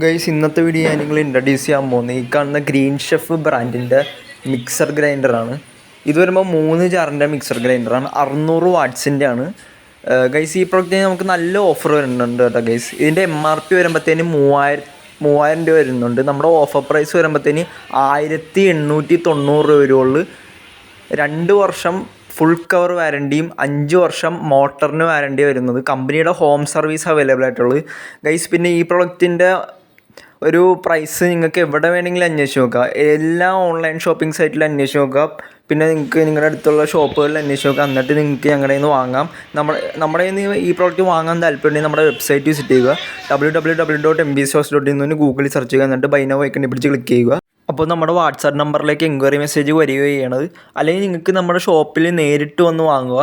Guys, ഇന്നത്തെ video ഞാൻ നിങ്ങൾ ഇൻട്രൊഡ്യൂസ് ചെയ്യാൻ പോകുന്നത് ഈ കാണുന്ന ഗ്രീൻ ഷെഫ് ബ്രാൻഡിൻ്റെ മിക്സർ ഗ്രൈൻഡറാണ്. ഇത് വരുമ്പോൾ 3 ജാറിൻ്റെ മിക്സർ ഗ്രൈൻഡറാണ്, 600 വാട്ട്സിൻ്റെ ആണ്. ഗൈസ്, ഈ പ്രോഡക്റ്റിന് നമുക്ക് നല്ല ഓഫർ വരുന്നുണ്ട് കേട്ടോ ഗൈസ്. ഇതിൻ്റെ MRP വരുമ്പോഴത്തേന് 3000 രൂപ വരുന്നുണ്ട്. നമ്മുടെ ഓഫർ പ്രൈസ് വരുമ്പോഴത്തേന് 1890 രൂപ വരുള്ളൂ. 2 വർഷം ഫുൾ കവർ വാരണ്ടിയും 5 വർഷം മോട്ടറിന് വാരണ്ടി വരുന്നത്. കമ്പനിയുടെ ഹോം സർവീസ് അവൈലബിൾ ആയിട്ടുള്ളത് ഗൈസ്. പിന്നെ ഈ പ്രൊഡക്റ്റിൻ്റെ ഒരു പ്രൈസ് നിങ്ങൾക്ക് എവിടെ വേണമെങ്കിലും അന്വേഷിച്ച് നോക്കുക. എല്ലാ ഓൺലൈൻ ഷോപ്പിംഗ് സൈറ്റിൽ അന്വേഷിച്ച് നോക്കുക. പിന്നെ നിങ്ങൾക്ക് നിങ്ങളുടെ അടുത്തുള്ള ഷോപ്പുകളിൽ അന്വേഷിച്ച് നോക്കുക. എന്നിട്ട് നിങ്ങൾക്ക് ഞങ്ങളുടെ നിന്ന് വാങ്ങാം. നമ്മുടെ നിന്ന് ഈ പ്രോഡക്റ്റ് വാങ്ങാൻ താല്പര്യമുണ്ടെങ്കിൽ നമ്മുടെ വെബ്സൈറ്റ് വിസിറ്റ് ചെയ്യുക. www.mbstores.in ഗൂഗിളിൽ സെർച്ച് ചെയ്യുക. എന്നിട്ട് ബൈ നൗ ഐക്കണിൽ പിടിച്ച് ക്ലിക്ക് ചെയ്യുക. അപ്പോൾ നമ്മുടെ വാട്സാപ്പ് നമ്പറിലേക്ക് എൻക്വയറി മെസ്സേജ് വരികയാണ്. അല്ലെങ്കിൽ നിങ്ങൾക്ക് നമ്മുടെ ഷോപ്പിൽ നേരിട്ട് വന്ന് വാങ്ങുക.